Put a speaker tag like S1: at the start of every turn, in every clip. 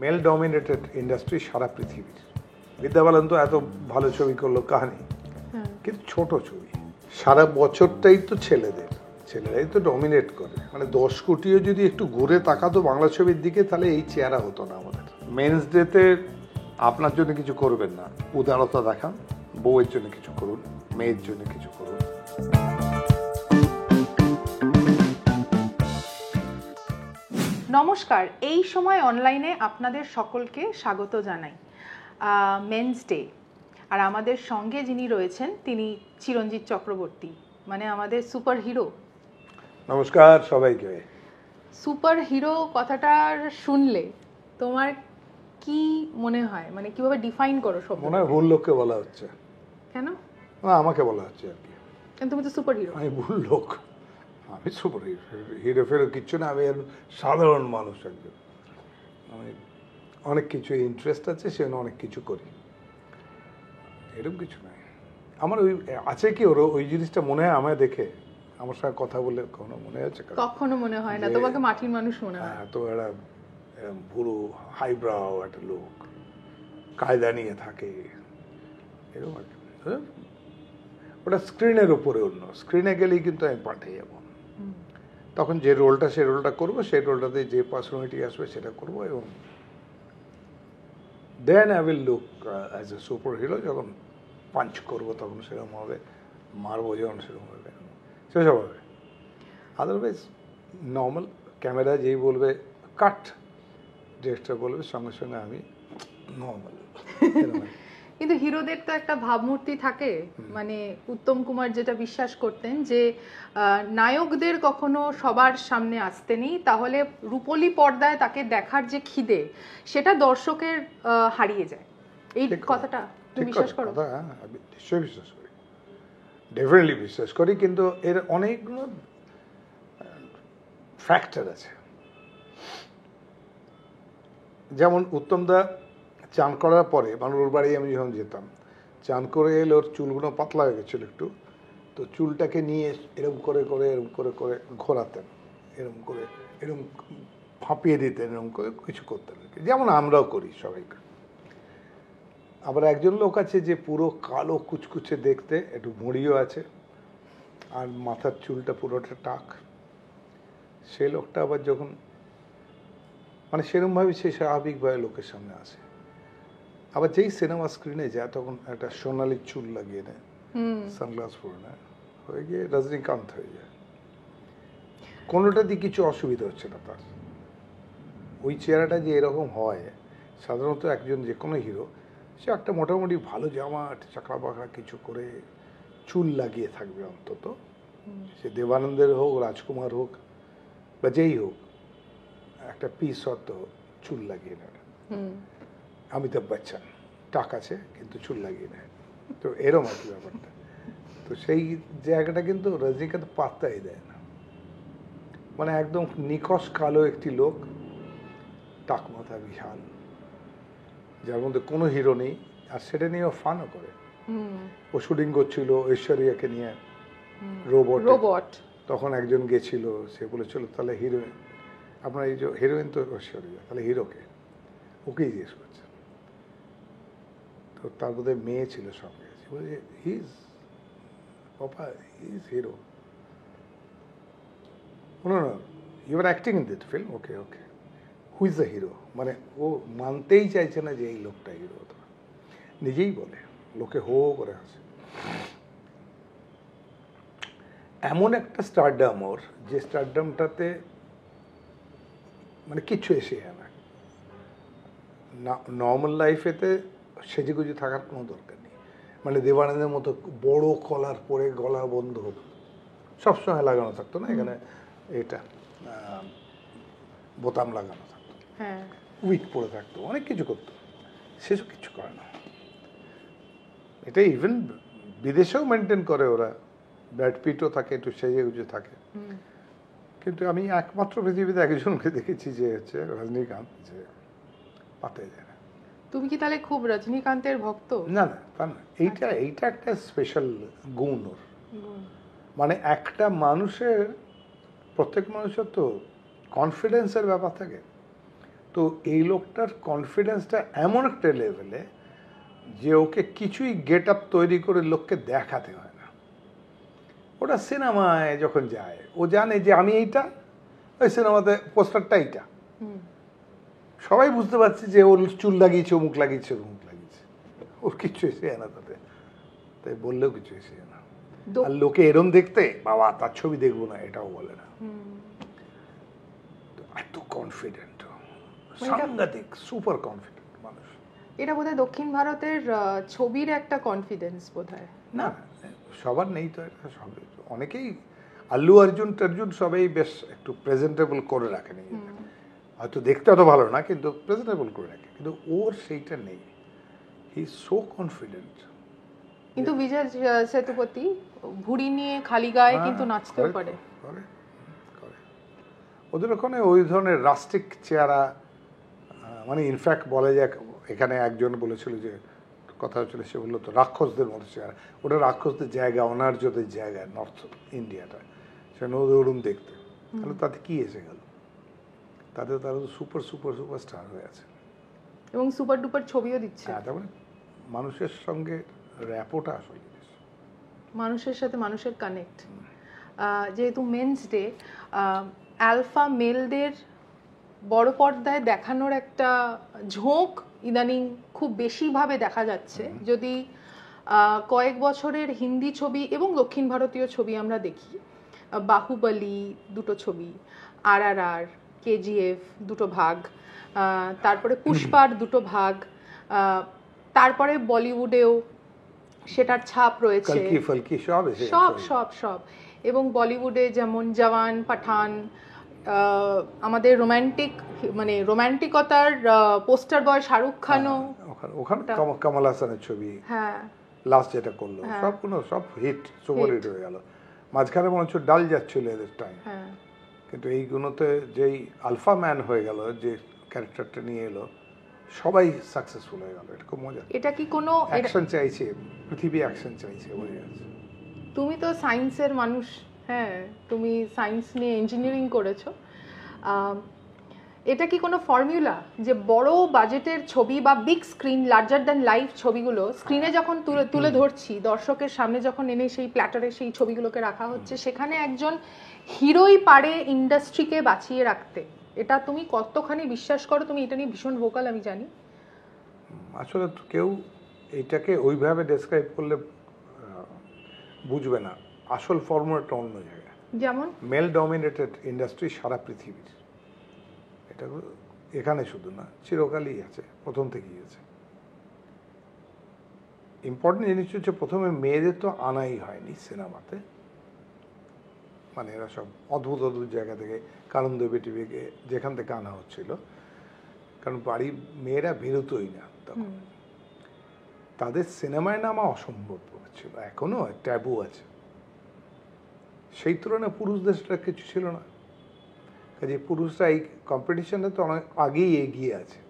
S1: Mail dominated industry সারা পৃথিবীর। বিদ্যা বালান তো এত ভালো ছবি করলো কাহানি, কিন্তু ছোট ছবি সারা বছরটাই তো ছেলেরাই তো ডমিনেট করে। মানে 10 কোটিও যদি একটু ঘুরে তাকাতো বাংলা ছবির দিকে, তাহলে এই চেহারা হতো না আমাদের। মেন্স ডেতে আপনার জন্য কিছু করবেন না, উদারতা দেখান, বউয়ের জন্য কিছু করুন, মেয়ের জন্য কিছু করুন।
S2: নমস্কার, এই সময় অনলাইনে আপনাদের সকলকে স্বাগত জানাই। মেন্স ডে, আর আমাদের সঙ্গে যিনি রয়েছেন তিনি চিরঞ্জিত চক্রবর্তী, মানে আমাদের সুপার হিরো।
S1: নমস্কার সবাইকে।
S2: সুপার হিরো কথাটা শুনলে তোমার কি মনে হয়, মানে কিভাবে ডিফাইন করো? সব
S1: মনে হয় ভুল লোককে বলা হচ্ছে।
S2: কেন?
S1: না, আমাকে বলা হচ্ছে আর কি।
S2: তুমি তো সুপার হিরো।
S1: আমি ভুল লোক, আমি সুপার হিরো ফেরো কিচ্ছু না। আমি সাধারণ মানুষ একজন। আমি অনেক কিছু ইন্টারেস্ট আছে, সেজন্য অনেক কিছু করি, এরকম কিছু নাই। আমার ওই আছে কি ওর ওই জিনিসটা মনে হয় আমায় দেখে, আমার সঙ্গে কথা বলে কখনো মনে আছে?
S2: কখনো মনে হয় না, তোমাকে মাটির মানুষ মনে হয়।
S1: তো একটা পুরো হাইব্রাও একটা লোক, কায়দা নিয়ে থাকে, এরকম আর কি। ওটা স্ক্রিনের উপরে অন্য, স্ক্রিনে গেলেই কিন্তু আমি পাঠিয়ে যাবো। তখন যে রোলটা সে রোলটা করবো, সেই রোলটাতে যে পার্সোনালিটি আসবে সেটা করবো, এবং then I will look as a super hero. যখন পাঞ্চ করবো তখন সেরকম হবে, মারবো যখন সেরকম হবে, সেসব হবে। আদারওয়াইজ নর্মাল ক্যামেরা যেই বলবে কাট, ডিরেক্টর বলবে সঙ্গে সঙ্গে আমি নর্মাল।
S2: কিন্তু হিরোদের তো একটা ভাবমূর্তি থাকে, মানে উত্তম কুমার যেটা বিশ্বাস করতেন যে নায়কদের কখনো সবার সামনে আসতে নেই, তাহলে রূপলি পর্দায় তাকে দেখার যে খিদে, সেটা দর্শকের হারিয়ে যায়। এই কথাটা তুমি বিশ্বাস করো?
S1: নিশ্চয়ই বিশ্বাস করি, ডেফিনেটলি বিশ্বাস করি, কিন্তু এর অনেকগুলো ফ্যাক্টর আছে। যেমন উত্তমদা চান করার পরে, মানে ওর বাড়ি আমি যখন যেতাম, চান করে এলে ওর চুলগুলো পাতলা হয়ে গেছিলো একটু, তো চুলটাকে নিয়ে এরম করে করে এরম করে করে ঘোরাতেন, এরম করে এরম ফাঁপিয়ে দিতেন, এরম করে কিছু করতেন, যেমন আমরাও করি সবাইকে। আবার একজন লোক আছে যে পুরো কালো কুচকুচে দেখতে, একটু ভুঁড়িও আছে, আর মাথার চুলটা পুরোটা টাক। সেই লোকটা আবার যখন মানে সেরমভাবে সে স্বাভাবিকভাবে লোকের সামনে আসে। আবার যেই সিনেমা স্ক্রিনে যায় তখন একটা সোনালি চুল লাগিয়ে নেয়, সানগ্লাস পরে নেয়, হয়ে গিয়ে রজনীকান্ত হয়ে যায়। কোনোটা দিয়ে কিছু অসুবিধা হচ্ছে না তার। ওই চেহারাটা যে এরকম হয়, সাধারণত একজন যে কোনো হিরো, সে একটা মোটামুটি ভালো জামা, চাকরা বাকরা কিছু করে চুল লাগিয়ে থাকবে অন্তত। সে দেবানন্দের হোক, রাজকুমার হোক, বা যেই হোক, একটা পিস অত চুল লাগিয়ে নেবে। অমিতাভ বচ্চন টাক আছে কিন্তু চুল লাগিয়ে নেয়, তো এরম আর কি ব্যাপারটা। তো সেই জায়গাটা কিন্তু রজনীকান্ত পাত্তাই দেয় না। মানে একদম নিকশ কালো একটি লোক, টাক মাথা বিশাল, যার মধ্যে কোনো হিরো নেই, আর সেটা নিয়েও ফানও করে। ও শুটিং করছিল ঐশ্বরিয়াকে নিয়ে, রোবট। তখন একজন গেছিল, সে বলেছিল তাহলে হিরোইন, আপনার এই যে হিরোইন তো ঐশ্বরিয়া, তাহলে হিরোকে? ওকেই জিজ্ঞেস করছে। তো তার বোধহয় মেয়ে ছিল সঙ্গে, বলছে his papa, his hero. No no, you are acting in this film, okay okay, who is the hero? মানে ও মানতেই চাইছে না যে এই লোকটা হিরো। নিজেই বলে, লোকে হো করে আসে। এমন একটা স্টারডাম ওর, যে স্টারডামটাতে মানে কিচ্ছু এসে যায় না। নর্মাল লাইফেতে সেজেগুজে থাকার কোনো দরকার নেই। মানে দেবানন্দের মতো বড় কলার পরে গলা বন্ধ সবসময় লাগানো থাকতো না, এখানে এটা বোতাম লাগানো থাকতো, উইক পরে থাকতো, অনেক কিছু করতো, সেসব কিছু করে না। এটা ইভেন বিদেশেও মেনটেন করে ওরা, ব্র্যাড পিটও থাকে, একটু সেজেগুজে থাকে। কিন্তু আমি একমাত্র পৃথিবীতে একজনকে দেখেছি যে হচ্ছে রজনীকান্ত, যে পাতায় যায় না।
S2: তুমি কি তাহলে খুব রজনীকান্তের ভক্ত?
S1: না না, তা না, এইটা একটা স্পেশাল গুণ ওর। মানে একটা মানুষের, প্রত্যেক মানুষের তো কনফিডেন্সের ব্যাপার থাকে। তো এই লোকটার কনফিডেন্সটা এমন একটা লেভেলে যে ওকে কিছুই গেট আপ তৈরি করে লোককে দেখাতে হয় না। ওটা সিনেমায় যখন যায় ও জানে যে আমি এইটা, ওই সিনেমাতে পোস্টারটা এইটা, সবাই বুঝতে পারছে যে ওর চুল লাগিয়েছে, মুখ লাগিয়েছে, মুখ লাগিয়েছে, ওর কিছু এসে না তাতে, তাই বললেও কিছু এসে না। আর লোকে এরম দেখতে বাবা তার ছবি দেখবো না এটাও বলে না। এত কনফিডেন্ট, সাংঘাতিক, সুপার কনফিডেন্ট মানুষ।
S2: এটা বোধহয় দক্ষিণ ভারতের ছবির একটা কনফিডেন্স বোধহয়।
S1: না সবার নেই তো, এটা সবাই, অনেকেই আল্লু অর্জুন সবাই বেশ একটু প্রেজেন্টেবল করে রাখে, হয়তো দেখতে অত ভালো না কিন্তু প্রেজেন্টেবল করে রাখে, কিন্তু ওর সেইটা নেই। He is so confident.
S2: কিন্তু বিজয় সেতুপতি ভুঁড়ি নিয়ে খালি গায়ে কিন্তু নাচতেও পারে।
S1: ওদের ওখানে ওই ধরনের রাস্টিক চেহারা, মানে ইনফ্যাক্ট বলে যে এখানে একজন বলেছিল যে কথা হচ্ছিল, সে বললো তো রাক্ষসদের মতো চেহারা, ওটা রাক্ষসদের জায়গা, অনার্যদের জায়গা নর্থ ইন্ডিয়াটা, সেখানে ওরম দেখতে। তাহলে তাতে কি এসে গেল, তারা তো সুপারস্টার হয়ে আছে
S2: এবং সুপার ডুপার ছবিও দিচ্ছে।
S1: হ্যাঁ, তারপরে মানুষের সঙ্গে র্যাপোটা আসলে
S2: মানুষের সাথে মানুষের কানেক্ট। যেহেতু মেন্স ডে, অ্যালফা মেলদের বড় পর্দায় দেখানোর একটা ঝোঁক ইদানিং খুব বেশিভাবে দেখা যাচ্ছে। যদি কয়েক বছরের হিন্দি ছবি এবং দক্ষিণ ভারতীয় ছবি আমরা দেখি, বাহুবলী দুটো ছবি, RRR, KGF দুটো ভাগ, তারপরে পুষ্পার দুটো ভাগ, তারপরে বলিউডেও সেটার ছাপ রয়েছে, সব সব সব এবং বলিউডে যেমন জওয়ান, পাঠান, আমাদের রোমান্টিক, মানে রোমান্টিকতার পোস্টার বয় শাহরুখ খানও,
S1: ওখানে কামাল হাসানের ছবি,
S2: হ্যাঁ
S1: লাস্ট যেটা করলো, সব হিট, সুপার হিট হয়ে গেল। মাঝখানে মনে হচ্ছে ডাল যাচ্ছিল এদের টাইম, কিন্তু এইগুলোতে যেই আলফা ম্যান হয়ে গেল, যে ক্যারেক্টারটা নিয়ে এলো, সবাই সাকসেসফুল হয়ে গেল। এটা খুব মজা।
S2: এটা কি কোনো
S1: অ্যাকশন চাইছে, পৃথিবী অ্যাকশন চাইছে, বোঝা যাচ্ছে।
S2: তুমি তো সায়েন্সের মানুষ, হ্যাঁ তুমি সায়েন্স নিয়ে ইঞ্জিনিয়ারিং করেছো, এটা কি কোনো ফর্মুলা যে বড় বাজেটের ছবি বা big screen, larger than life ছবিগুলো স্ক্রিনে যখন তুলে ধরছি, দর্শকের সামনে যখন এনে সেই প্ল্যাটারে সেই ছবিগুলোকে রাখা হচ্ছে, সেখানে একজন হিরোই পারে ইন্ডাস্ট্রিকে বাঁচিয়ে রাখতে, এটা তুমি কতখানি বিশ্বাস করো? তুমি এটা নিয়ে ভীষণ ভোকাল, আমি জানি।
S1: আসলে কেউ এইটাকে ওইভাবে ডেসক্রাইব করলে বুঝবে না, আসল ফর্মুলাটা অন্য জায়গায়।
S2: যেমন
S1: মেল ডমিনেটেড ইন্ডাস্ট্রি সারা পৃথিবীর, এটা এখানে শুধু না, চিরকালই আছে, প্রথম থেকেই আছে। ইম্পর্টেন্ট জিনিস হচ্ছে প্রথমে মেয়েদের তো আনাই হয়নি সিনেমাতে, মানে এরা সব অদ্ভুত অদ্ভুত জায়গা থেকে, কারণ দেবে টিভিকে যেখান থেকে আনা হচ্ছিল, কারণ বাড়ির মেয়েরা বেরোতোই না তখন, তাদের সিনেমায় নামা অসম্ভব ছিল, এখনো ট্যাবু আছে। সেই তুলনায় পুরুষদের সেটা কিছু ছিল না, কাজে পুরুষরা এই কম্পিটিশনে তো অনেক আগেই এগিয়ে আছে।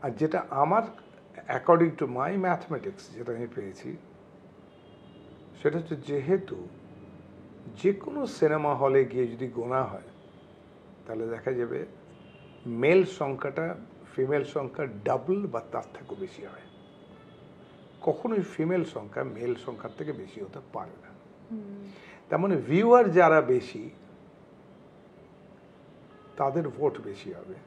S1: আর যেটা আমার অ্যাকর্ডিং টু মাই ম্যাথমেটিক্স যেটা আমি পেয়েছি, সেটা হচ্ছে যেহেতু যে কোনো সিনেমা হলে গিয়ে যদি গোনা হয়, তাহলে দেখা যাবে মেল সংখ্যাটা ফিমেল সংখ্যা ডাবল বা তার থেকেও বেশি হয়। কখনোই ফিমেল সংখ্যা মেল সংখ্যার থেকে বেশি হতে পারে না। তার মানে ভিউয়ার যারা বেশি, তাদের ভোট বেশি হবে,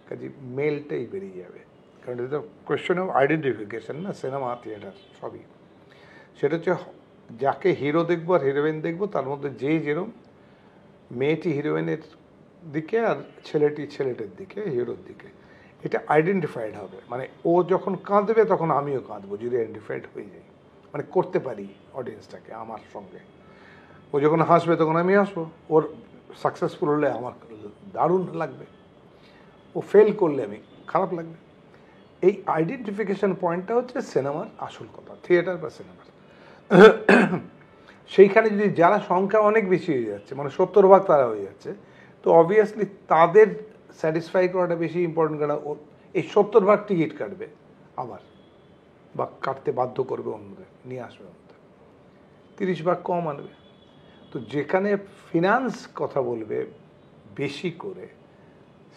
S1: কাজে মেলটাই বেরিয়ে যাবে। কারণ এটা কোয়েশ্চেন অফ আইডেন্টিফিকেশন না, সিনেমা, থিয়েটার সবই। সেটা হচ্ছে যাকে হিরো দেখবো আর হিরোইন দেখবো, তার মধ্যে যেরম, মেয়েটি হিরোইনের দিকে আর ছেলেটি ছেলেটির দিকে, হিরোর দিকে, এটা আইডেন্টিফাইড হবে। মানে ও যখন কাঁদবে তখন আমিও কাঁদবো, যদি আইডেন্টিফাইড হয়ে যাই, মানে করতে পারি অডিয়েন্সটাকে আমার সঙ্গে। ও যখন হাসবে তখন আমি হাসবো, ওর সাকসেসফুল হলে আমার দারুণ লাগবে, ও ফেল করলে আমি খারাপ লাগবে। এই আইডেন্টিফিকেশন পয়েন্টটা হচ্ছে সিনেমার আসল কথা, থিয়েটার বা সিনেমার। সেইখানে যদি যারা সংখ্যা অনেক বেশি হয়ে যাচ্ছে, মানে 70% তারা হয়ে যাচ্ছে, তো অবভিয়াসলি তাদের স্যাটিসফাই করাটা বেশি ইম্পর্টেন্ট। কারণ এই 70% টিকিট কাটবে আবার, বা কাটতে বাধ্য করবে অন্যদের, নিয়ে আসবে অন্যদের, 30% কম আনবে। তো যেখানে ফিনান্স কথা বলবে বেশি করে,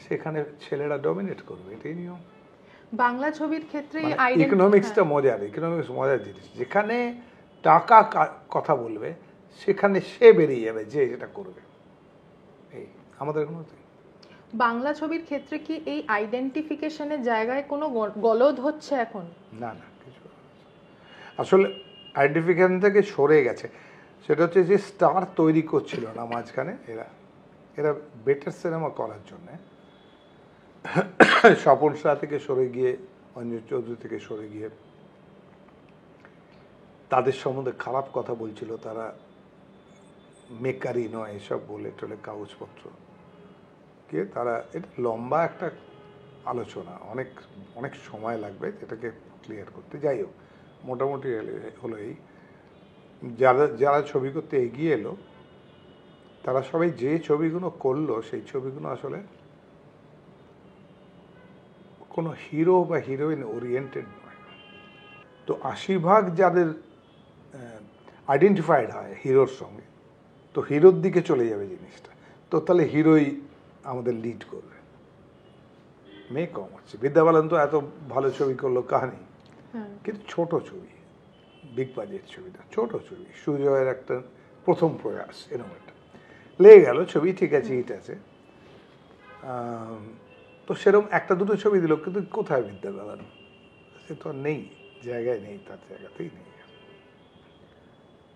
S1: সেখানে ছেলেরা ডমিনেট করবে, এটাই নিয়ম।
S2: বাংলা ছবির ক্ষেত্রে
S1: ইকোনমিক্সটা মজার জিনিস, যেখানে টাকা কথা বলবে সেখানে সে বেরিয়ে যাবে যে যেটা করবে। এই আমাদের কোনো
S2: বাংলা ছবির ক্ষেত্রে কি এই আইডেন্টিফিকেশনের জায়গায় কোনো গলদ হচ্ছে এখন?
S1: না না, কিছু আসলে আইডেন্টিফিকেশন থেকে সরে গেছে। সেটা হচ্ছে যে স্টার তৈরি করছিল না মাঝখানে এরা এরা বেটার সিনেমা করার জন্যে স্বপন শাহ থেকে সরে গিয়ে, অঞ্জন চৌধুরী থেকে সরে গিয়ে তাদের সম্বন্ধে খারাপ কথা বলছিল, তারা মেকারি নয় এসব বলে টলে কাগজপত্র কে তারা। এটা লম্বা একটা আলোচনা, অনেক অনেক সময় লাগবে এটাকে ক্লিয়ার করতে। যাই হোক, মোটামুটি হলো এই, যারা ছবি করতে এগিয়ে এলো তারা সবাই যে ছবিগুলো করলো সেই ছবিগুলো আসলে কোনো হিরো বা হিরোইন ওরিয়েন্টেড নয়। তো ৮০% যাদের আইডেন্টিফাইড হয় হিরোর সঙ্গে, তো হিরোর দিকে চলে যাবে জিনিসটা। তো তাহলে হিরোই আমাদের লিড করবে। মেয়ে কম হচ্ছে। বিদ্যা বালান তো এত ভালো ছবি করলো কাহানি, কিন্তু ছোট ছবি, বিগ বাজেট ছবিটা ছোট ছবি। সুজয়ের একটা প্রথম প্রয়াস, এরকম একটা লেগে গেল ছবি, ঠিক আছে, হিট আছে। তো সেরকম একটা দুটো ছবি দিল, কিন্তু কোথায় বিদ্যা বালান? সে তো নেই, জায়গায় নেই, তার জায়গাতেই নেই।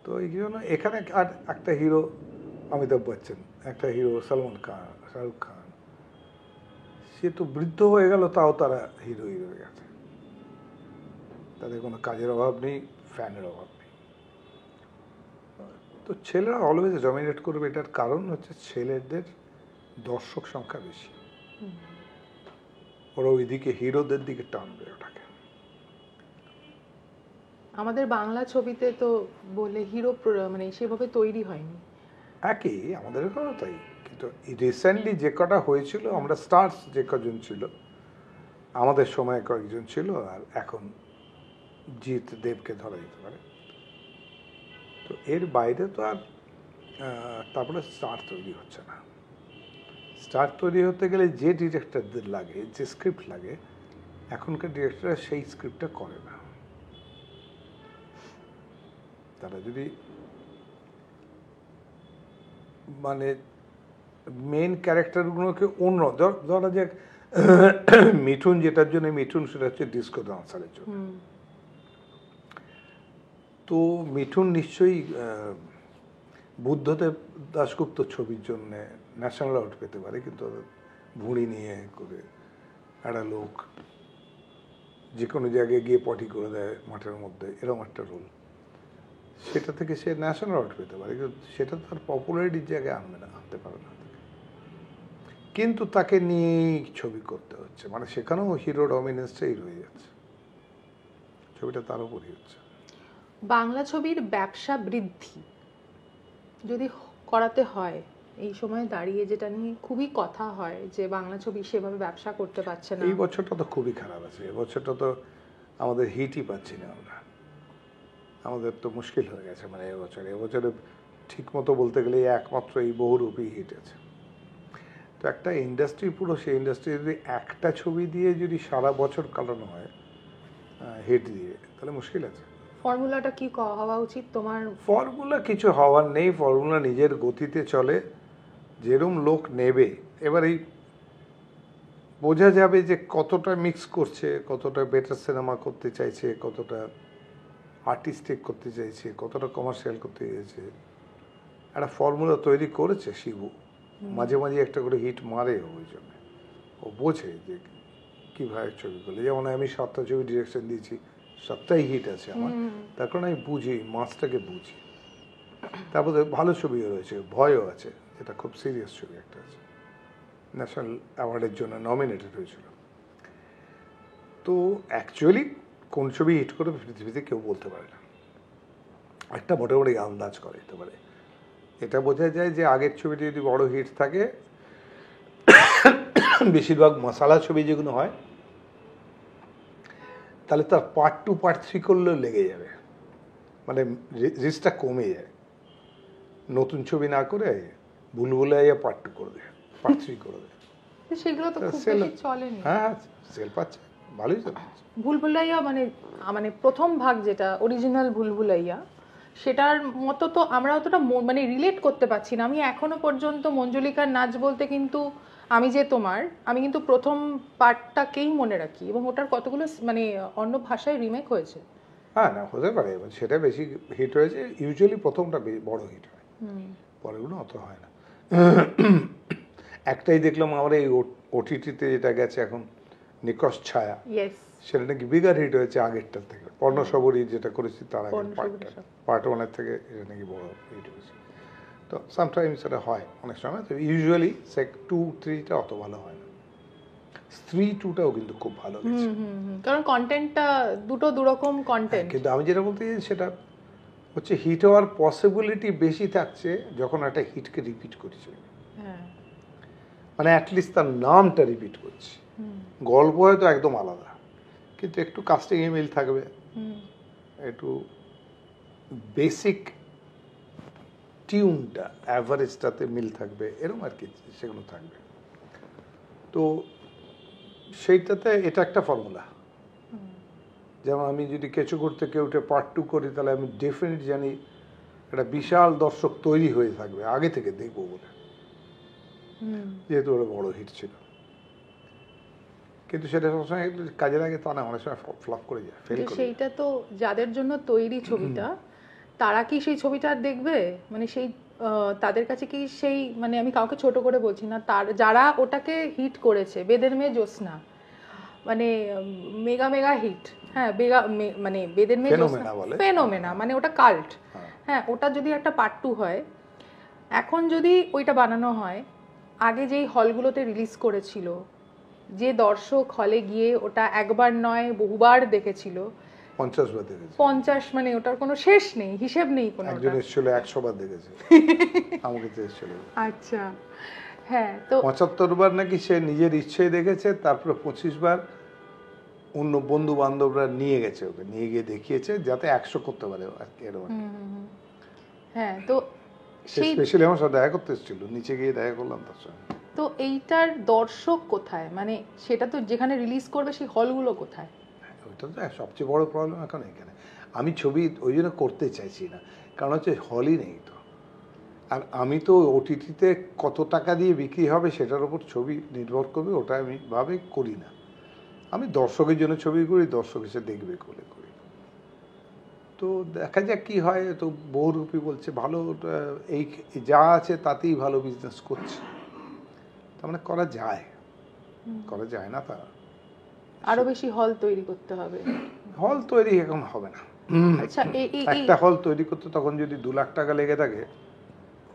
S1: তো এই জন্য এখানে আর একটা হিরো অমিতাভ বচ্চন, একটা হিরো সলমান খান, শাহরুখ খান, সে তো বৃদ্ধ হয়ে গেল, তাও তারা হিরো হয়ে গেছে। তাদের কোনো কাজের অভাব নেই, ফ্যানের অভাব নেই। তো ছেলেরা অলওয়েজ ডমিনেট করবে, এটার কারণ হচ্ছে ছেলেদের দর্শক সংখ্যা বেশি, ওরা ওইদিকে হিরোদের দিকে টানবে ওটাকে।
S2: আমাদের বাংলা ছবিতে তো বলে হিরো মানে সেভাবে তৈরি হয়নি।
S1: একই আমাদের এখানেও তাই, কিন্তু রিসেন্টলি যে কটা হয়েছিল, আমরা স্টার্স যে কজন ছিল আমাদের সময় কয়েকজন ছিল, আর এখন জিৎ দেবকে ধরা যেতে পারে। তো এর বাইরে তো আর তারপরে স্টার তৈরি হচ্ছে না। স্টার তৈরি হতে গেলে যে ডিরেক্টরদের লাগে, যে স্ক্রিপ্ট লাগে, এখনকার ডিরেক্টররা সেই স্ক্রিপ্টটা করে না। তারা যদি মানে মেন ক্যারেক্টারগুলোকে অন্য, ধরা যাক মিঠুন, যেটার জন্য মিঠুন, সেটা হচ্ছে ডিস্কো ডান্সারের জন্য। তো মিঠুন নিশ্চয়ই বুদ্ধদেব দাশগুপ্ত ছবির জন্য ন্যাশনাল অ্যাওয়ার্ড পেতে পারে, কিন্তু ভুঁড়ি নিয়ে করে একটা লোক যে কোনো জায়গায় গিয়ে পটি করে দেয় মাঠের মধ্যে, এরকম একটা রোল, সেটা থেকে সে ন্যাশনাল অ্যাওয়ার্ড পেতে পারে, কিন্তু সেটা তার পপুলারিটির জায়গায় আনতে পারে না। কিন্তু তাকে নিয়েই ছবি করতে হচ্ছে, মানে সেখানেও হিরো ডমিনেন্সটাই রয়ে যাচ্ছে, ছবিটা তার উপরই হচ্ছে।
S2: বাংলা ছবির ব্যবসা বৃদ্ধি যদি করাতে হয়, এই সময় দাঁড়িয়ে যেটা নিয়ে খুবই কথা হয় যে বাংলা ছবি সেভাবে ব্যবসা করতে পারছে না।
S1: এই বছরটা তো খুবই খারাপ আছে, এবছরটা তো আমাদের হিটই পাচ্ছি না আমরা, আমাদের তো মুশকিল হয়ে গেছে। মানে এবছরে ঠিক মতো বলতে গেলে একমাত্র এই বহুরূপী হিট আছে। তো একটা ইন্ডাস্ট্রি, পুরো সেই ইন্ডাস্ট্রি যদি একটা ছবি দিয়ে যদি সারা বছর কাটানো হয় হিট দিয়ে, তাহলে মুশকিল আছে।
S2: ফর্মুলাটা কি হওয়া উচিত তোমার?
S1: ফর্মুলা কিছু হওয়ার নেই, ফর্মুলা নিজের গতিতে চলে, যেরম লোক নেবে। এবার এই বোঝা যাবে যে কতটা মিক্স করছে, কতটা বেটার সিনেমা করতে চাইছে, কতটা আর্টিস্টিক করতে চাইছে, কতটা কমার্শিয়াল করতে চাইছে। একটা ফর্মুলা তৈরি করেছে শিবু, মাঝে মাঝে একটা করে হিট মারে, ওই জন্য ও বোঝে যে কীভাবে ছবি করলে। যেমন আমি 7টা ছবি ডিরেকশন দিয়েছি, 7টাই হিট আছে আমার, তার কারণে আমি বুঝি, মাছটাকে বুঝি। তারপরে ভালো ছবিও রয়েছে, ভয়ও আছে, যেটা খুব সিরিয়াস ছবি একটা আছে, ন্যাশনাল অ্যাওয়ার্ডের জন্য নমিনেটেড হয়েছিল। তো অ্যাকচুয়ালি কোন ছবি হিট করে পৃথিবীতে কেউ বলতে পারে না, একটা মোটামুটি আন্দাজ করে দিতে পারে। এটা বোঝা যায় যে আগের ছবিটি যদি বড় হিট থাকে, বেশিরভাগ মশালা ছবি যেগুলো হয়, তাহলে তার পার্ট 2 পার্ট 3 করলেও লেগে যাবে, মানে রিস্কটা কমে যায়। নতুন ছবি না করে বুলবুলাইয়া পার্ট 2 করে দেয়, পার্ট 3 করে দেয়,
S2: তো সেগুলো তো খুব
S1: সেল
S2: বেশি চলেনি।
S1: হ্যাঁ সেল পাচ্ছে, ভালোই চলে।
S2: ভুলভুলাইয়া মানে মানে প্রথম ভাগ যেটা অরিজিনাল ভুলভুলাইয়া, সেটার মতো তো আমরা অতটা মানে রিলেট করতে পারছি না। আমি এখনো পর্যন্ত মঞ্জুলিকার নাচ বলতে কিন্তু আমি যে তোমার, আমি কিন্তু প্রথম পার্টটাকেই মনে রাখি, এবং ওটার কতগুলো মানে অন্য ভাষায় রিমেক হয়েছে।
S1: হ্যাঁ না হতে পারে, এবার সেটা বেশি হিট হয়েছে, ইউজুয়ালি প্রথমটা বড় হিট হয়, পরেরগুলো অত হয় না। একটাই দেখলাম আমার এই ওটিটিতে যেটা গেছে এখন, নিকশ ছায়া,
S2: ইয়েস,
S1: সেটা নাকি বিগার হিট হয়েছে আগেরটার থেকে। পর্ণসবরী যেটা করেছি তার আগে পার্ট ওয়ানের থেকে এটা নাকি বড় হিট হয়েছে। তো সামটাইমস এটা হয় অনেক সময়, তো ইউজুয়ালি 2-3টা অত ভালো হয় না। স্ত্রী 2টাও কিন্তু খুব ভালো গেছে,
S2: কারণ কন্টেন্টটা দুটো দুরকম কন্টেন্ট।
S1: কিন্তু আমি যেটা বলতে চাই সেটা হচ্ছে হিট হওয়ার পসিবিলিটি বেশি থাকছে যখন একটা হিটকে রিপিট করছে, মানে অ্যাটলিস্ট তার নামটা রিপিট করছে। গল্প হয়তো একদম আলাদা, কিন্তু একটু কাস্টিংয়ে মিল থাকবে, একটু বেসিক টিউনটা অ্যাভারেজটাতে মিল থাকবে, এরকম আর কি, সেগুলো থাকবে। তো সেইটাতে এটা একটা ফর্মুলা। যেমন আমি যদি কেঁচো করতে কেউটে পার্ট 2 করি, তাহলে আমি ডেফিনেট জানি একটা বিশাল দর্শক তৈরি হয়ে থাকবে আগে থেকে দেখবো বলে, যেহেতু ওরা বড় হিট ছিল। কিন্তু সেটা সবসময় কাজের আগে তা না, অনেক সময় ফ্লপ করে যায়, ফেল করে।
S2: সেইটা তো যাদের জন্য তৈরি ছবিটা, তারা কি সেই ছবিটা দেখবে? মানে সেই তাদের কাছে কি সেই, মানে আমি কাউকে ছোট করে বলছি না, তার যারা ওটাকে হিট করেছে, বেদের মেয়ে জ্যোৎস্না মানে মেগা মেগা হিট, হ্যাঁ মানে বেদের মেয়ে জ্যোৎস্না ফেনোমেনা, মানে ওটা কাল্ট। হ্যাঁ, ওটা যদি একটা পার্ট 2 হয়, এখন যদি ওইটা বানানো হয়, আগে যেই হলগুলোতে রিলিজ করেছিল, যে দর্শক হলে গিয়ে ওটা একবার নয় বহুবার দেখেছিল,
S1: 50 বার দেখেছে,
S2: 50, মানে ওটার কোনো শেষ নেই, হিসেব নেই কোনো।
S1: একজন এসেছিল 100 বার দেখেছে, আমাকে তো এসেছিল।
S2: আচ্ছা, হ্যাঁ, তো
S1: 75 বার নাকি সে নিজের ইচ্ছেই দেখেছে, তারপরে 25 বার অন্য বন্ধু বান্ধবরা নিয়ে গেছে, ওকে নিয়ে গিয়ে দেখিয়েছে যাতে 100 করতে পারে আর কি, এরকম।
S2: হ্যাঁ, তো
S1: সেই স্পেশালি আমার সাথে দেখা করতে এসেছিল, নিচে গিয়ে দেখা করলাম তার সঙ্গে।
S2: তো এইটার দর্শক কোথায়, মানে সেটা তো যেখানে রিলিজ করবে সেই হলগুলো কোথায়?
S1: ওইটা তো সবচেয়ে বড় প্রবলেম এখন এখানে। আমি ছবি ওই জন্য করতে চাইছি না, কারণ হচ্ছে হলই নেই তো। আর আমি তো ওটিটিতে কত টাকা দিয়ে বিক্রি হবে সেটার উপর ছবি নির্ভর করবে, ওটা আমি ভাবে করি না। আমি দর্শকের জন্য ছবি করি, দর্শক এসে দেখবে বলে করি। তো দেখা যাক কি হয়। তো বহুরূপী বলছে ভালো, এই যা আছে তাতেই ভালো বিজনেস করছে, তার মানে করা যায়, করা যায় না তা?
S2: আরো বেশি হল তৈরি করতে হবে।
S1: হল তৈরি এখন হবে না।
S2: আচ্ছা,
S1: একটা হল তৈরি করতে তখন যদি 2 লাখ টাকা লেগে থাকে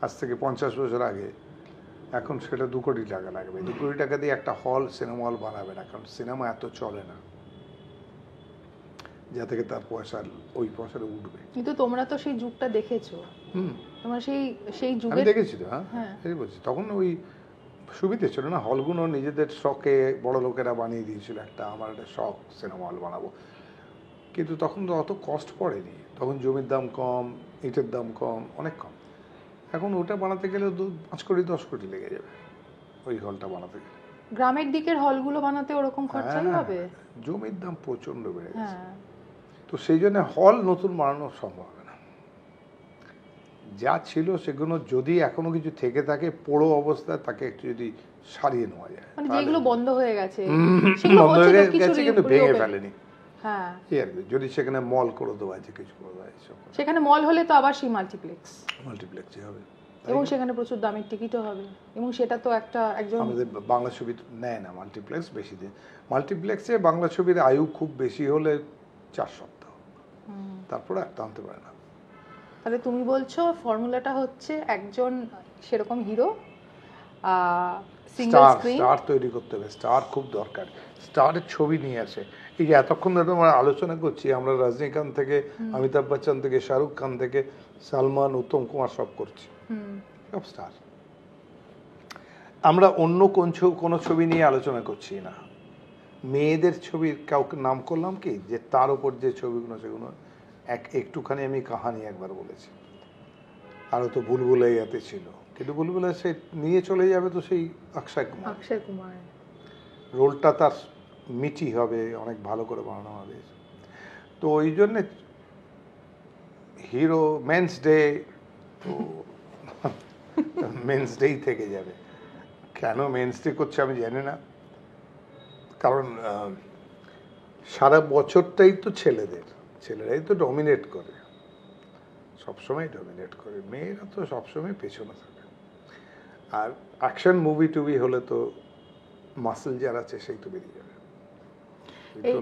S1: আজ থেকে 50 বছর আগে, এখন সেটা 2 কোটি টাকা লাগবে। 2 কোটি টাকা দিয়ে একটা হল, সিনেমা হল বানাবে না, কারণ সিনেমা এত চলে না যা থেকে তার পয়সা ওই পয়সাটা উঠবে।
S2: কিন্তু তোমরা তো সেই যুগটা দেখেছো, তোমরা সেই যুগে
S1: আমি দেখেছি তো। হ্যাঁ, এই বলছি, তখন ওই সুবিধে ছিল না, হলগুলো নিজেদের শখে বড় লোকেরা বানিয়ে দিয়েছিল, একটা আমার একটা শখ সিনেমা হল বানাবো, কিন্তু তখন তো অত কস্ট পড়েনি, তখন জমির দাম কম, ইটের দাম কম, অনেক কম। এখন ওটা বানাতে গেলে 5 কোটি 10 কোটি লেগে যাবে ওই হলটা বানাতে গেলে।
S2: গ্রামের দিকের হলগুলো বানাতে ওরকম খরচাই হবে।
S1: জমির দাম প্রচন্ড বেড়ে গেছে, তো সেই জন্য হল নতুন বানানো সম্ভব হবে না। যা ছিল সেগুলো যদি এখনো কিছু থেকে থাকে পোড়ো অবস্থায়, তাকে একটু যদি সারিয়ে নেওয়া যায়,
S2: মানে যেগুলো বন্ধ হয়ে গেছে
S1: বন্ধ হয়ে গেছে কিন্তু ভেঙে ফেলেনি।
S2: হ্যাঁ,
S1: যদি সেখানে মল করে দেওয়া আছে, কিছু করে দেওয়া আছে,
S2: সেখানে মল হলে তো আবার সেই
S1: মাল্টিপ্লেক্সই হবে,
S2: এবং সেখানে প্রচুর দামের টিকিটও হবে, এবং সেটা তো একজন
S1: আমাদের বাংলা ছবি নেয় না মাল্টিপ্লেক্স বেশি দিন। মাল্টিপ্লেক্সে বাংলা ছবির আয়ু খুব বেশি হলে 4 সপ্তাহ, তারপরে আর টানতে পারে না।
S2: তাহলে তুমি বলছো ফর্মুলাটা হচ্ছে একজন সেরকম হিরো,
S1: স্টার তৈরি করতে হবে, স্টার খুব দরকার, স্টারের ছবি নিয়ে আসে। এই যে এতক্ষণ ধরে আমরা আলোচনা করছি, আমরা রজনীকান্ত থেকে, অমিতাভ বচ্চন থেকে, শাহরুখ খান থেকে, সালমান, উত্তম কুমার সব করছি, সব স্টার। আমরা অন্য কোনো ছবি নিয়ে আলোচনা করছি না। মেয়েদের ছবির কাউকে নাম করলাম কি, যে তার উপর যে ছবিগুলো সেগুলো একটুখানি আমি কাহানি একবার বলেছি, আরও তো ভুলভুলাইয়াতে ছিল, কিন্তু বুলবুল সে নিয়ে চলে যাবে তো সেই অক্ষয় কুমার,
S2: অক্ষয় কুমার।
S1: রোলটা তার মিটি হবে, অনেক ভালো করে বানানো হবে। তো ওই জন্যে হিরো মেন্স ডে তো মেন্স ডেই থেকে যাবে। কেন মেন্স ডে করছে আমি জানি না, কারণ সারা বছরটাই তো ছেলেরাই তো ডমিনেট করে, সবসময় ডমিনেট করে, মেয়েরা তো সবসময় পেছনে থাকে। আর অ্যাকশন মুভি টুভি হলে তো মাসেল যার আছে সেই তো বেরিয়ে যাবে,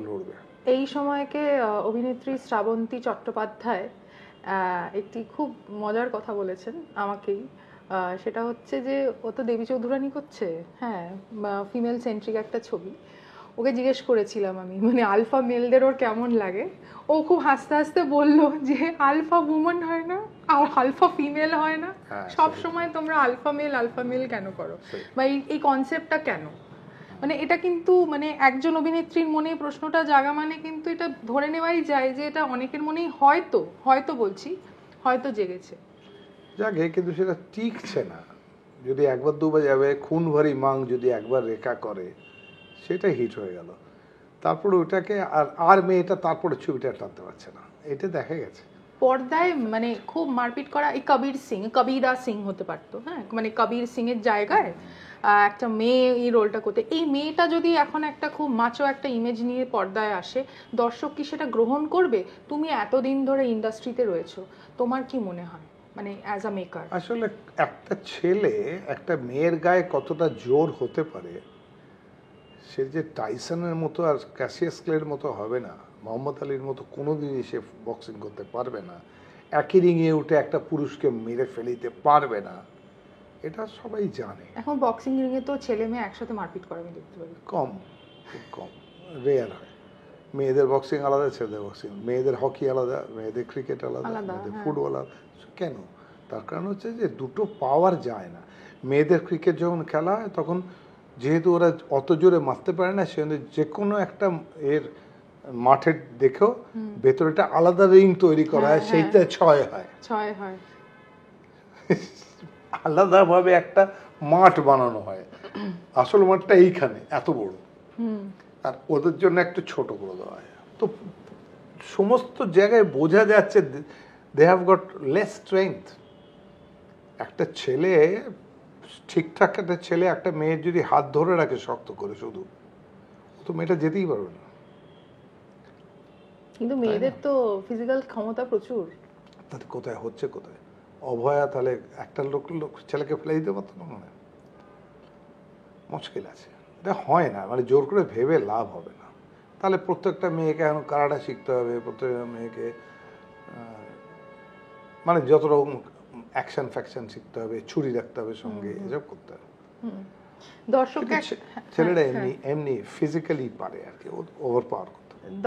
S1: লড়বে।
S2: এই সময়কে অভিনেত্রী শ্রাবন্তী চট্টোপাধ্যায় একটি খুব মজার কথা বলেছেন আমাকেই, সেটা হচ্ছে যে ও তো দেবী চৌধুরানী করছে, হ্যাঁ, ফিমেল সেন্ট্রিক একটা ছবি। ওকে জিজ্ঞেস করেছিলাম আমি, মানে আলফা মেলদের ওর কেমন লাগে। ও খুব হাসতে হাসতে বললো যে আলফা উমেন হয় না আর আলফা ফিমেল হয় না, সব সময় তোমরা আলফা মেল কেন করো, বা এই কনসেপ্টটা কেন? মানে এটা কিন্তু মানে একজন অভিনেত্রীর মনে প্রশ্নটা জাগা মানে কিন্তু এটা ধরে নেওয়াই যায় যে এটা অনেকের মনেই হয়তো বলছি হয়তো জেগেছে,
S1: জাগে, কিন্তু সেটা টিকছে না। যদি একবার দুবার যাবে, খুন ভরি মাং যদি একবার রেখা করে সেটা হিট হয়ে গেল, তারপরে ওটাকে আর মেয়েটা তারপরে ছবিটা টানতে পারছে না, এটা দেখা গেছে।
S2: পর্দায় মানে খুব মারপিট করা, এই কবিরা সিং হতে পারতো, হ্যাঁ, মানে কবির সিং এর জায়গায় একটা মেয়ে এই রোলটা করতে। এই মেয়েটা যদি এখন একটা খুব মাচো একটা ইমেজ নিয়ে পর্দায় আসে, দর্শক কি সেটা গ্রহণ করবে? তুমি এতদিন ধরে ইন্ডাস্ট্রিতে রয়েছো, তোমার কি মনে হয় মানে অ্যাজ আ মেকার?
S1: আসলে একটা ছেলে একটা মেয়ের গায়ে কতটা জোর হতে পারে, সে যে টাইসনের মতো আর ক্যাসিয়াস ক্লের মতো হবে না, মোহাম্মদ আলীর মতো কোনোদিনই সে বক্সিং করতে পারবে না, একই রিংয়ে উঠে একটা পুরুষকে মেরে ফেলিতে পারবে না, এটা সবাই জানে।
S2: এখন বক্সিং রিংয়ে তো ছেলে মেয়ে একসাথে মারপিট করে আমি দেখতে পারি,
S1: খুব কম, রেয়ার হয়। মেয়েদের বক্সিং আলাদা, ছেলেদের বক্সিং, মেয়েদের হকি আলাদা, মেয়েদের ক্রিকেট আলাদা, মেয়েদের ফুটবল আলাদা। কেন? তার কারণ হচ্ছে যে দুটো পাওয়ার যায় না। মেয়েদের ক্রিকেট যখন খেলা হয় তখন যেহেতু ওরা অত জোরে মারতে পারে না, সেজন্য যে কোনো একটা এর মাঠের দেখেও ভেতরেটা আলাদা রিং তৈরি করা হয়, সেইটা ছয় হয় আলাদাভাবে একটা মাঠ বানানো হয়, আসল মাঠটা এইখানে এত বড়, আর ওদের জন্য একটু ছোট করে দেওয়া হয়। তো সমস্ত জায়গায় বোঝা যাচ্ছে they have got less strength. একটা ছেলে ঠিকঠাক, একটা ছেলে একটা মেয়ের যদি হাত ধরে রাখে শক্ত করে শুধু, তো মেয়েটা যেতেই পারবে না।
S2: কিন্তু মেয়েদের তো ফিজিক্যাল ক্ষমতা প্রচুর,
S1: তাতে কোথায় হচ্ছে, কোথায় অভয়া তাহলে একটা লোক ছেলেকে ফেলে দিতে পারতো না, মনে মুশকিল আছে। এটা হয় না, মানে জোর করে ভেবে লাভ হবে না। তাহলে প্রত্যেকটা মেয়েকে এখন কারাটা শিখতে হবে, প্রত্যেকটা মেয়েকে মানে যত রকম অ্যাকশন ফ্যাকশন শিখতে হবে, ছুরি রাখতে হবে সঙ্গে, এসব করতে হবে।
S2: দর্শককে
S1: ছেলেরা এমনি ফিজিক্যালি পারে আর কি, ওভার পাওয়ার করতে।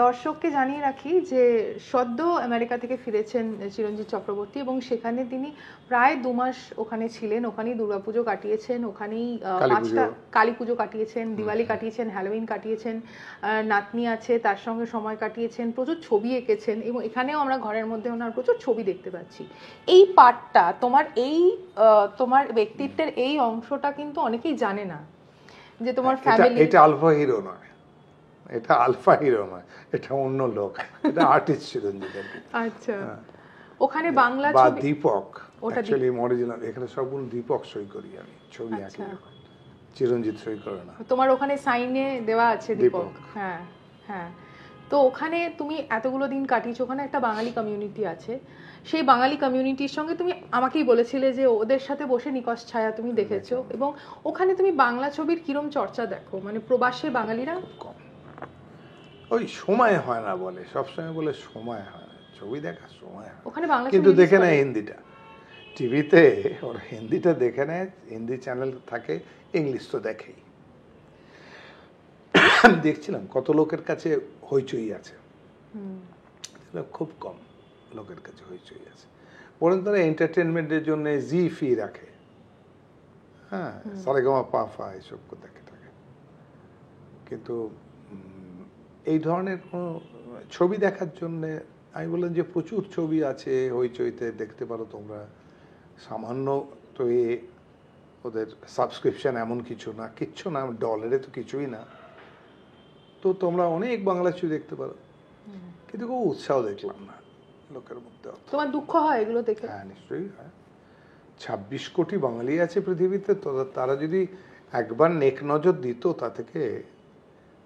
S2: দর্শককে জানিয়ে রাখি যে সদ্য আমেরিকা থেকে ফিরেছেন চিরঞ্জিত চক্রবর্তী, এবং সেখানে তিনি প্রায় 2 মাস ওখানে ছিলেন, ওখানেই দুর্গাপুজো কাটিয়েছেন, ওখানেই 5টা কালী পুজো কাটিয়েছেন, দিওয়ালি কাটিয়েছেন, হ্যালোউইন কাটিয়েছেন, নাতনি আছে তার সঙ্গে সময় কাটিয়েছেন, প্রচুর ছবি এঁকেছেন, এবং এখানেও আমরা ঘরের মধ্যে ওনার প্রচুর ছবি দেখতে পাচ্ছি। এই পার্টটা তোমার ব্যক্তিত্বের এই অংশটা কিন্তু অনেকেই জানে না, যে তোমার ফ্যামিলি।
S1: এটা আলফা হিরো নয়, এটা আলফা হিরো নয়, এটা অন্য লোক, এটা আর্টিস্ট চিরঞ্জিত।
S2: আচ্ছা, ওখানে বাংলা
S1: বা
S2: ছবি
S1: দীপক, অ্যাকচুয়ালি অরিজিনাল এখানে সবগুলো দীপক সই করি আমি, ছবি আঁকি, চিরঞ্জিত সই করে না।
S2: তোমার ওখানে সাইনে দেওয়া আছে দীপক, হ্যাঁ হ্যাঁ। তো ওখানে তুমি এতগুলো দিন কাটিয়েছো, ওখানে একটা বাঙালি কমিউনিটি আছে, সেই বাঙালি কমিউনিটির সঙ্গে তুমি আমাকেই বলেছিলে যে ওদের সাথে বসে নিকশ ছায়া তুমি দেখেছো, এবং ওখানে তুমি বাংলা ছবির কিরম চর্চা দেখো, মানে প্রবাসে বাঙালিরা
S1: কম, ওই সময় হয় না বলে, সবসময় বলে সময় হয় না, ছবি দেখার সময় হয়
S2: ওখানে বাংলা,
S1: কিন্তু দেখে নেয় হিন্দিটা, টিভিতে ওর হিন্দিটা দেখে নেয়, হিন্দি চ্যানেল থাকে, ইংলিশ তো দেখেই। দেখছিলাম কত লোকের কাছে হইচই আছে, খুব কম লোকের কাছে হইচই আছে, বরং তারা এন্টারটেনমেন্টের জন্য জি ফি রাখে, হ্যাঁ, সারেগামা পাফা এসব দেখে থাকে। কিন্তু এই ধরনের কোনো ছবি দেখার জন্যে আমি বললাম যে প্রচুর ছবি আছে হইচইতে, দেখতে পারো তোমরা, সামান্য তো ওদের সাবস্ক্রিপশন এমন কিছু না, কিচ্ছু না, ডলারে তো কিছুই না। তো তোমরা অনেক বাংলা ছবি দেখতে পারো, কিন্তু খুব উৎসাহ দেখলাম না লোকের মধ্যে।
S2: তোমার দুঃখ হয় এগুলো দেখে?
S1: হ্যাঁ, নিশ্চয়ই হয়। 26 কোটি বাঙালি আছে পৃথিবীতে, তো তারা যদি একবার নেক নজর দিত, তা থেকে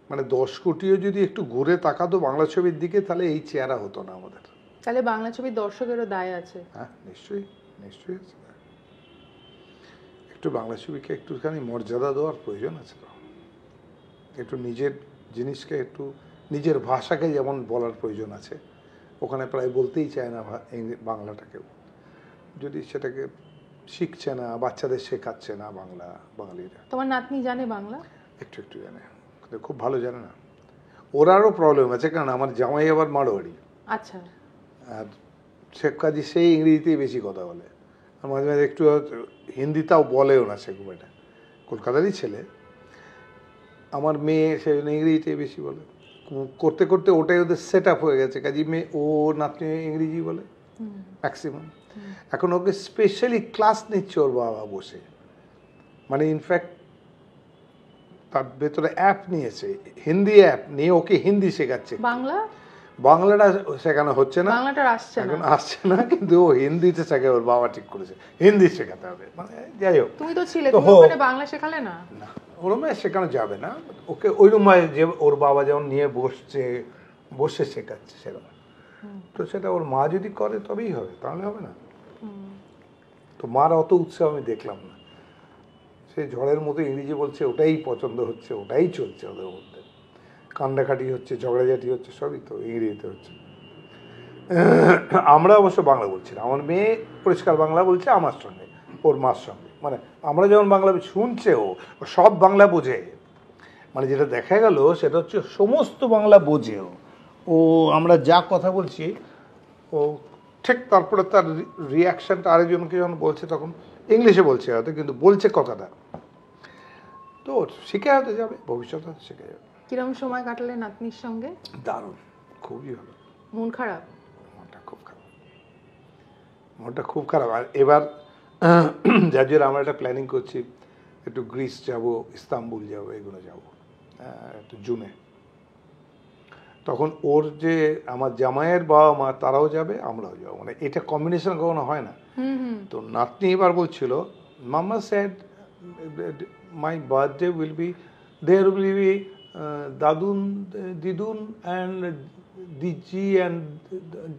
S1: মানে 10 কোটিও যদি একটু ঘুরে তাকাতো বাংলা ছবির দিকে, তাহলে এই চেহারা হতো না আমাদের।
S2: তাহলে বাংলা ছবির দর্শকেরও দায় আছে।
S1: হ্যাঁ, নিশ্চয়ই নিশ্চয়ই আছে। একটু বাংলা ছবিকে একটুখানি মর্যাদা দেওয়ার প্রয়োজন আছে তো। একটু নিজের জিনিসকে, একটু নিজের ভাষাকে যেমন বলার প্রয়োজন আছে, ওখানে প্রায় বলতেই চায় না বাংলাটাকেও। যদি সেটাকে শিখছে না, বাচ্চাদের শেখাচ্ছে না বাংলা, বাঙালিরা।
S2: তোমার নাতনি জানে বাংলা?
S1: একটু একটু জানে, কিন্তু খুব ভালো জানে না। ওরারও প্রবলেম আছে, কারণ আমার জামাই আবার মারোয়াড়ি।
S2: আচ্ছা।
S1: আর শেখ কাজী সেই ইংরেজিতেই বেশি কথা বলে, আর মাঝে মাঝে একটু হিন্দিটাও বলেও না সে খুব একটা। কলকাতারই ছেলে, আমার মেয়ে সেই জন্য ইংরেজিটাই বেশি বলে। করতে করতে ওটাই ওদের সেট আপ হয়ে গেছে, কাজী মেয়ে ও নাতনি ইংরেজি বলে ম্যাক্সিমাম। এখন ওকে স্পেশালি ক্লাস নিচ্ছে ওর বাবা বসে, মানে ইনফ্যাক্ট তার ভেতরে অ্যাপ নিয়েছে, হিন্দি অ্যাপ নিয়ে ওকে হিন্দি শেখাচ্ছে। বাংলাটা শেখানো হচ্ছে না, এখন আসছে না, কিন্তু ও হিন্দিতে শেখে। ওর বাবা ঠিক করেছে হিন্দি শেখাতে হবে। মানে যাই হোক,
S2: তুমি তো ছিলে, তুমি ওখানে বাংলা শেখালে না?
S1: না, ওরকম শেখানো যাবে না ওকে। ওইরকম যে ওর বাবা যেমন নিয়ে বসে শেখাচ্ছে সেরকম। তো সেটা ওর মা যদি করে তবেই হবে, তাহলে হবে না। তো মার অত উৎসাহ আমি দেখলাম না। সে ঝড়ের মতো ইংরেজি বলছে, ওটাই পছন্দ হচ্ছে, ওটাই চলছে ওদের মধ্যে। কান্নাকাটি হচ্ছে, ঝগড়াঝাটি হচ্ছে, সবই তো ইংরেজিতে হচ্ছে। আমরা অবশ্য বাংলা বলছি না, আমার মেয়ে পরিষ্কার বাংলা বলছে আমার সঙ্গে, ওর মার সঙ্গে। মানে আমরা যেমন বাংলা শুনছে, ও সব বাংলা বোঝে। মানে যেটা দেখা গেল সেটা হচ্ছে সমস্ত বাংলা বোঝে ও। আমরা যা কথা বলছি ও ঠিক, তারপরে তার রিয়াকশনটা আরেকজনকে যখন বলছে তখন ইংলিশে বলছে হয়তো, কিন্তু বলছে কথাটা। তো শিখে হতে যাবে, ভবিষ্যতে শিখে যাবে।
S2: কিরকম সময় কাটালে নাতনির সঙ্গে?
S1: দারুণ, খুবই ভালো।
S2: মন খারাপ?
S1: মনটা খুব খারাপ, মনটা খুব খারাপ। আর এবার যার জন্য আমরা একটা প্ল্যানিং করছি, একটু গ্রিস যাব, ইস্তাম্বুল যাব, এগুলো যাব একটু জুনে। তখন ওর যে আমার জামাইয়ের বাবা মা তারাও যাবে, আমরাও যাবো, মানে এটা কম্বিনেশন কখনো হয় না। তো নাতনি এবার বলছিল, mamma said my birthday will be, there will be দাদুন, দিদুন অ্যান্ড দিজি অ্যান্ড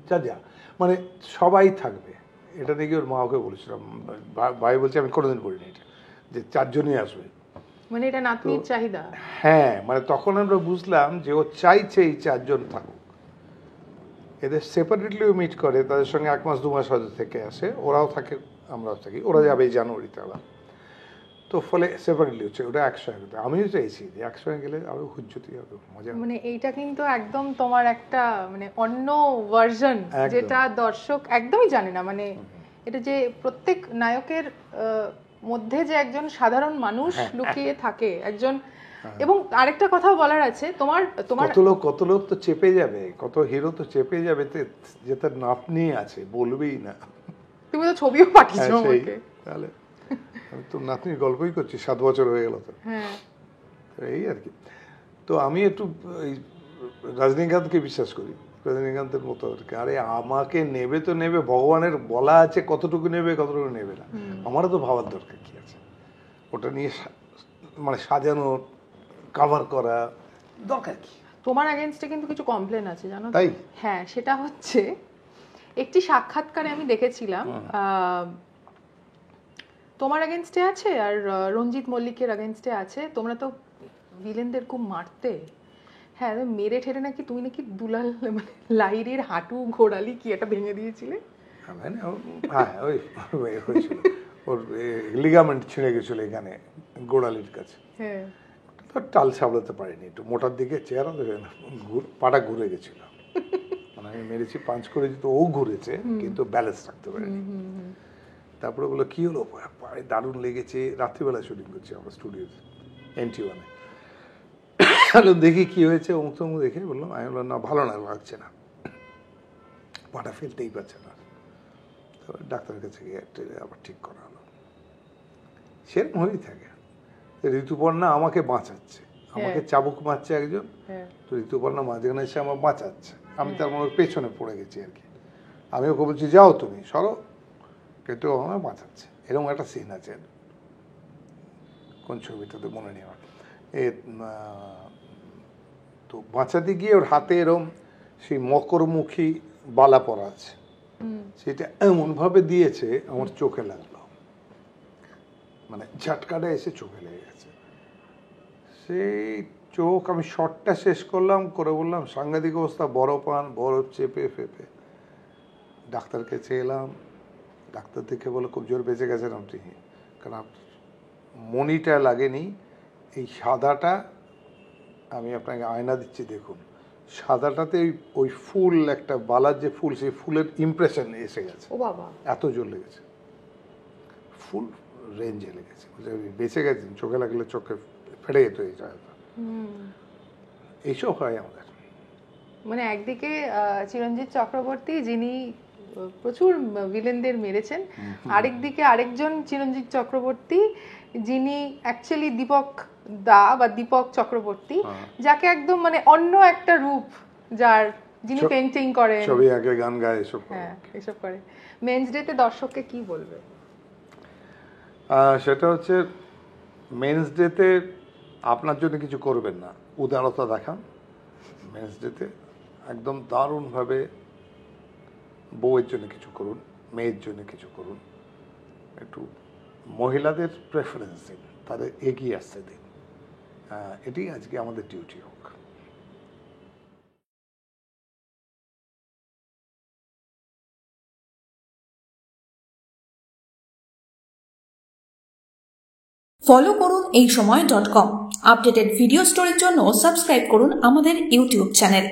S1: যাজা, মানে সবাই থাকবে। এটা দেখি ওর মা ওকে বলেছিলাম, ভাই বলছে আমি কোনোদিন করিনি এটা, যে 4 জনই আসবে।
S2: মানে এটা নাতনির চাহিদা?
S1: হ্যাঁ, মানে তখন আমরা বুঝলাম যে ও চাইছে এই 4 জন থাকুক। এদের সেপারেটলিও মিট করে, তাদের সঙ্গে 1 মাস 2 মাস হয়তো থেকে আসে, ওরাও থাকে আমরাও থাকি। ওরা যাবে এই জানুয়ারিতে আবার, তো ফলে সেপারেটলি হচ্ছে ওটা একসঙ্গে। আমিও চাইছি যে একসঙ্গে গেলে আরো হুজ্জতি হবে, মজা।
S2: মানে এইটা কিন্তু একদম তোমার একটা মানে অন্য ভার্সন, যেটা দর্শক একদমই জানে না। মানে এটা যে প্রত্যেক নায়কের মধ্যে যে একজন সাধারণ মানুষ লুকিয়ে থাকে একজন। এবং আরেকটা কথা বলার আছে, তোমার
S1: কত লোক তো চেপে যাবে, কত হিরো তো চেপে যাবে যে তার নাতনি আছে, বলবেই না।
S2: তুমি তো ছবিও পাঠিয়েছো আমাকে।
S1: তাহলে আমি তো নাতনির গল্পই করছি, 7 বছর হয়ে গেল তো।
S2: হ্যাঁ,
S1: এই আর কি। তো আমি একটু রজনীকান্তকে বিশ্বাস করি, রজনীকান্তের মতো আর কি। আরে আমাকে নেবে তো নেবে, ভগবানের বলা আছে কতটুকু নেবে কতটুকু নেবে না, আমারও তো ভাবার দরকার কি আছে। ওটা নিয়ে মানে সাজানো, কভার করা দরকার কি?
S2: তোমার এগেইনস্টে কিন্তু কিছু কমপ্লেন আছে, জানো?
S1: তাই?
S2: হ্যাঁ, সেটা হচ্ছে একটি সাক্ষাৎকারে আমি দেখেছিলাম, তোমার এগেইনস্টে আছে আর রঞ্জিত মল্লিকের এগেইনস্টে আছে। তোমরা তো ভিলেনদের খুব মারতে। হ্যাঁ, মেরে ঠেরে নাকি তুমি নাকি দুলাল মানে লাহিড়ির হাঁটু ঘোড়ালি কি একটা ভেঙে দিয়েছিলে।
S1: হ্যাঁ, ওই হয়েছিল, ওর লিগামেন্ট ছিঁড়ে গেছিল এখানে গোড়ালির কাছে।
S2: হ্যাঁ,
S1: তো টাল সামলাতে পারিনি, একটু মোটার দিকে চেহারা, পাটা ঘুরে গেছিল। মানে আমি মেরেছি, পাঞ্চ করেছি, তো ও ঘুরেছে, কিন্তু ব্যালেন্স রাখতে পারিনি। তারপরে বললো কি হলো, পায়ে দারুণ লেগেছে। রাত্রিবেলা শুটিং করছি আমরা স্টুডিওতে NT1-এ। দেখি কি হয়েছে, অমুক তমুক দেখে বললাম, আমি বললাম না ভালো না, লাগছে না, পাটা ফেলতেই পারছে না। তারপর ডাক্তারের কাছে গিয়ে আবার ঠিক করা হলো। সেরকম হয়েই থাকে। ঋতুপর্ণা আমাকে বাঁচাচ্ছে, আমাকে চাবুক মারছে একজন, তো ঋতুপর্ণা মাঝখানে এসে আমার বাঁচাচ্ছে, আমি তার মনে পেছনে পড়ে গেছি আর কি। আমি ওকে বলছি যাও তুমি সরো, কিন্তু আমার বাঁচাচ্ছে। এরকম একটা সিন আছে, কোন ছবিটাতে মনে নেই আমার। তো বাঁচাতে গিয়ে ওর হাতে এরম সেই মকরমুখী বালা পরা আছে, সেটা এমনভাবে দিয়েছে আমার চোখে লাগলো, মানে ঝাটকাটা এসে চোখে লেগে গেছে। সেই চোখ, আমি শটটা শেষ করলাম, করে বললাম সাংঘাতিক অবস্থা, বরফ আন, বরফ চেপে ফেপে ডাক্তারকে চেয়েলাম। ডাক্তার দেখে বলে খুব জোর বেঁচে গেছেন আপনি, কারণ মনিটা লাগেনি, এই সাদাটা, আমি আপনাকে আয়না দিচ্ছি দেখুন, সাদাটাতে ওই ফুল, একটা বালার যে ফুল, সেই ফুলের ইমপ্রেশন এসে গেছে।
S2: ও বাবা,
S1: এত জোর লেগেছে, ফুল রেঞ্জে লেগেছে। বেঁচে গেছেন, চোখে লাগলে চোখে ফেটে যেত এই জায়গাটা। এইসব হয় আমাদের।
S2: মানে একদিকে চিরঞ্জিত চক্রবর্তী, যিনি প্রচুর ভিলেনদের মেরেছেন, আরেকদিকে আরেকজন চিরঞ্জিত চক্রবর্তী, যিনি অ্যাকচুয়ালি দীপক দা বা দীপক চক্রবর্তী, যাকে একদম মানে অন্য একটা রূপ, যার, যিনি পেইন্টিং করেন,
S1: ছবি আঁকে, গান গায়, এসব
S2: এসব করে। মেন্স ডেতে দর্শককে কি বলবে?
S1: সেটা হচ্ছে, মেন্স ডেতে আপনার জন্য কিছু করবেন না, উদারতা দেখান। মেন্স ডেতে একদম দারুণভাবে বউয়ের জন্য কিছু করুন, মেয়ের জন্য কিছু করুন, একটু মহিলাদের প্রেফারেন্স দিন, তাদের এগিয়ে আসতে দিন। এটি আজকে আমাদের ডিউটি হোক।
S3: ফলো করুন এইসময়.com। আপডেটেড ভিডিও স্টোরির জন্য সাবস্ক্রাইব করুন আমাদের ইউটিউব চ্যানেল।